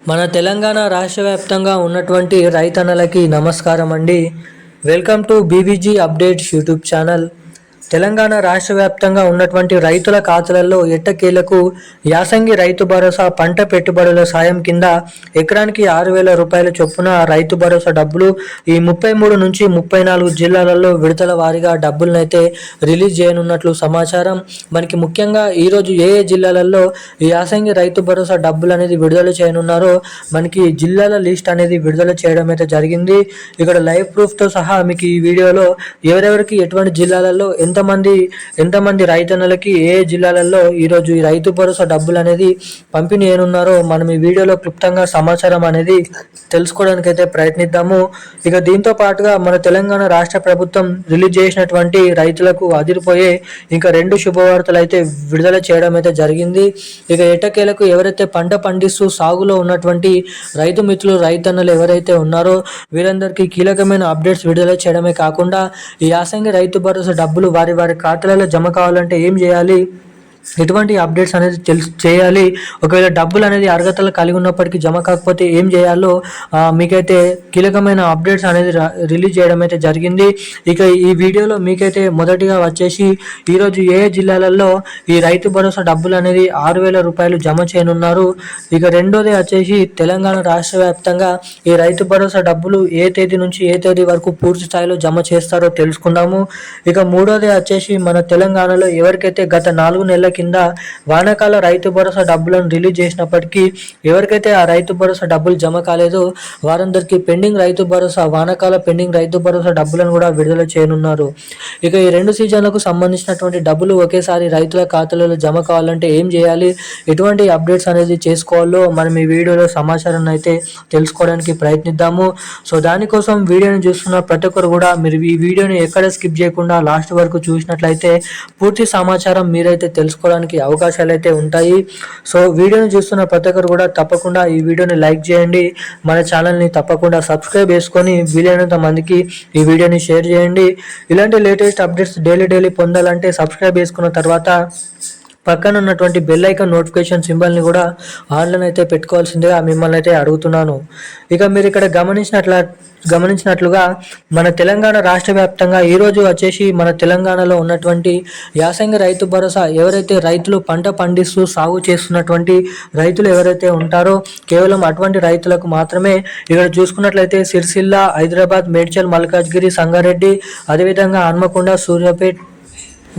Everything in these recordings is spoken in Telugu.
మన తెలంగాణ రాష్ట్ర వ్యాప్తంగా ఉన్నటువంటి రైతన్నలకి నమస్కారం అండి. Welcome to BVG updates YouTube channel. Telangana రాష్ట్ర వ్యాప్తంగా ఉన్నటువంటి రైతుల ఖాతాలలో ఎట్టకేలకు యాసంగి రైతు భరోసా పంట పెట్టుబడుల సాయం కింద ఎకరానికి 6,000 రూపాయల చొప్పున రైతు భరోసా డబ్బులు ఈ 33 నుంచి 34 జిల్లాలలో విడతల వారీగా డబ్బులనైతే రిలీజ్ చేయనున్నట్లు సమాచారం. మనకి ముఖ్యంగా ఈరోజు ఏ జిల్లాలలో ఈ యాసంగి రైతు భరోసా డబ్బులు అనేది విడుదల చేయనున్నారో మనకి జిల్లాల లిస్ట్ అనేది విడుదల చేయడం అయితే జరిగింది. ఇక్కడ లైవ్ ప్రూఫ్తో సహా మీకు ఈ వీడియోలో ఎవరెవరికి ఎటువంటి జిల్లాలలో ఎంతమంది రైతన్నలకి ఏ జిల్లాలలో ఈరోజు ఈ రైతు భరోసా డబ్బులు అనేది పంపిణీ చేయనున్నారో మనం ఈ వీడియోలో క్లుప్తంగా సమాచారం అనేది తెలుసుకోవడానికి అయితే ప్రయత్నిద్దాము. ఇక దీంతో పాటుగా మన తెలంగాణ రాష్ట్ర ప్రభుత్వం రిలీజ్ చేసినటువంటి రైతులకు అదిరిపోయే ఇంకా 2 శుభవార్తలు అయితే విడుదల చేయడం అయితే జరిగింది. ఇక ఎట్టకేలకు ఎవరైతే పంట పండిస్తూ సాగులో ఉన్నటువంటి రైతు మిత్రులు రైతన్నలు ఎవరైతే ఉన్నారో వీరందరికీ కీలకమైన అప్డేట్స్ విడుదల చేయడమే కాకుండా ఈ యాసంగి రైతు భరోసా డబ్బులు వారి ఖాతాలలో జమ కావాలంటే ఏం చేయాలి, ఎటువంటి అప్డేట్స్ అనేది చేయాలి, ఒకవేళ డబ్బులు అనేది అర్హతలు కలిగి ఉన్నప్పటికీ జమ కాకపోతే ఏం చేయాలో మీకైతే కీలకమైన అప్డేట్స్ అనేది రిలీజ్ చేయడం అయితే జరిగింది. ఇక ఈ వీడియోలో మీకైతే మొదటిగా వచ్చేసి ఈరోజు ఏ జిల్లాలలో ఈ రైతు భరోసా డబ్బులు అనేది 6,000 రూపాయలు జమ చేయనున్నారు. ఇక రెండోది వచ్చేసి తెలంగాణ రాష్ట్ర వ్యాప్తంగా ఈ రైతు భరోసా డబ్బులు ఏ తేదీ నుంచి ఏ తేదీ వరకు పూర్తి స్థాయిలో జమ చేస్తారో తెలుసుకుందాము. ఇక మూడోది వచ్చేసి మన తెలంగాణలో ఎవరికైతే గత 4 నెలల కింద వానాకాల రైతు భరోసా డబ్బులను రిలీజ్ చేసినప్పటికీ ఎవరికైతే ఆ రైతు భరోసా డబ్బులు జమ కాలేదో వారందరికీ పెండింగ్ రైతు భరోసా వానాకాల పెండింగ్ రైతు భరోసా డబ్బులను కూడా విడుదల చేయనున్నారు. ఇక ఈ 2 సీజన్లకు సంబంధించినటువంటి డబ్బులు ఒకేసారి రైతుల ఖాతాలలో జమ కావాలంటే ఏం చేయాలి, ఎటువంటి అప్డేట్స్ అనేది చేసుకోవాలో మనం ఈ వీడియోలో సమాచారాన్ని అయితే తెలుసుకోవడానికి ప్రయత్నిద్దాము. సో దానికోసం వీడియోని చూస్తున్న ప్రతి ఒక్కరు కూడా మీరు ఈ వీడియోని ఎక్కడ స్కిప్ చేయకుండా లాస్ట్ వరకు చూసినట్లయితే పూర్తి సమాచారం మీరైతే తెలుసుకోవడానికి అవకాశాలు అయితే ఉంటాయి. సో వీడియోని చూస్తున్న ప్రతి ఒక్కరు కూడా తప్పకుండా ఈ వీడియోని లైక్ చేయండి, మన ఛానల్ని తప్పకుండా సబ్స్క్రైబ్ చేసుకొని వీలైనంత మందికి ఈ వీడియోని షేర్ చేయండి. ఇలాంటి లేటెస్ట్ అప్డేట్స్ డైలీ పొందాలంటే సబ్స్క్రైబ్ చేసుకున్న తర్వాత పక్కన ఉన్నటువంటి బెల్ ఐకాన్ నోటిఫికేషన్ సింబల్ని కూడా ఆన్లైన్ అయితే పెట్టుకోవాల్సిందిగా మిమ్మల్ని అయితే అడుగుతున్నాను. ఇక మీరు ఇక్కడ గమనించినట్లుగా మన తెలంగాణ రాష్ట్ర వ్యాప్తంగా ఈరోజు వచ్చేసి మన తెలంగాణలో ఉన్నటువంటి యాసంగి రైతు భరోసా ఎవరైతే రైతులు పంట పండిస్తూ సాగు చేస్తున్నటువంటి రైతులు ఎవరైతే ఉంటారో కేవలం అటువంటి రైతులకు మాత్రమే ఇక్కడ చూసుకున్నట్లయితే సిరిసిల్ల, హైదరాబాద్, మేడ్చల్, మల్కాజ్గిరి, సంగారెడ్డి, అదేవిధంగా హన్మకొండ, సూర్యాపేట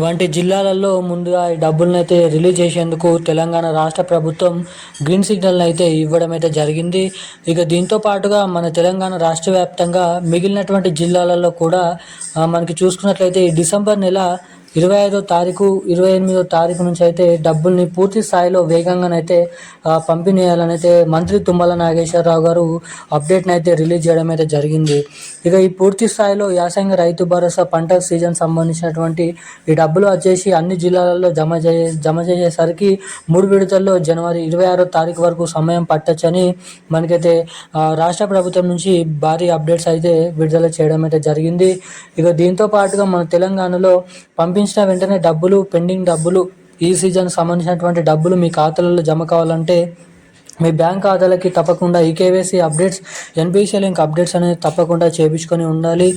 వంటి జిల్లాలలో ముందుగా ఈ డబ్బులను అయితే రిలీజ్ చేసేందుకు తెలంగాణ రాష్ట్ర ప్రభుత్వం గ్రీన్ సిగ్నల్ అయితే ఇవ్వడం అయితే జరిగింది. ఇక దీంతో పాటుగా మన తెలంగాణ రాష్ట్ర వ్యాప్తంగా మిగిలినటువంటి జిల్లాలలో కూడా మనకి చూసుకున్నట్లయితే ఈ డిసెంబర్ నెల 25వ తారీఖు 28వ తారీఖు నుంచి అయితే డబ్బుల్ని పూర్తి స్థాయిలో వేగంగానైతే పంపిణీ చేయాలని అయితే మంత్రి తుమ్మల నాగేశ్వరరావు గారు అప్డేట్ని అయితే రిలీజ్ చేయడం అయితే జరిగింది. ఇక ఈ పూర్తి స్థాయిలో యాసంగి రైతు భరోసా పంట సీజన్ సంబంధించినటువంటి ఈ డబ్బులు వచ్చేసి అన్ని జిల్లాలలో జమ చేసేసరికి 3 విడతల్లో జనవరి 26వ తారీఖు వరకు సమయం పట్టొచ్చని మనకైతే రాష్ట్ర ప్రభుత్వం నుంచి భారీ అప్డేట్స్ అయితే విడుదల చేయడం అయితే జరిగింది. ఇక దీంతో పాటుగా మన తెలంగాణలో పంపించిన వెంటనే పెండింగ్ డబ్బులు ఈ సీజన్ సంబంధించినటువంటి డబ్బులు మీ ఖాతాలలో జమ కావాలంటే మీ బ్యాంక్ ఖాతాలకి తప్పకుండా eKYC updates, NPCI link updates అనేది తప్పకుండా చేయించుకొని ఉండాలి.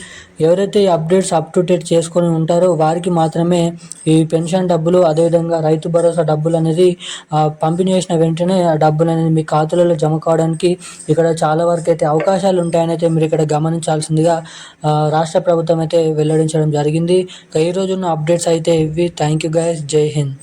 ఎవరైతే ఈ అప్డేట్స్ అప్ టు డేట్ చేసుకొని ఉంటారో వారికి మాత్రమే ఈ పెన్షన్ డబ్బులు అదేవిధంగా రైతు భరోసా డబ్బులు అనేది పంపిణీ చేసిన వెంటనే ఆ డబ్బులు అనేది మీ ఖాతాలలో జమ కావడానికి ఇక్కడ చాలా వరకు అయితే అవకాశాలు ఉంటాయని అయితే మీరు ఇక్కడ గమనించాల్సిందిగా రాష్ట్ర ప్రభుత్వం అయితే వెల్లడించడం జరిగింది. ఈ రోజున్న అప్డేట్స్ అయితే ఇవి. Thank you guys. జై హింద్.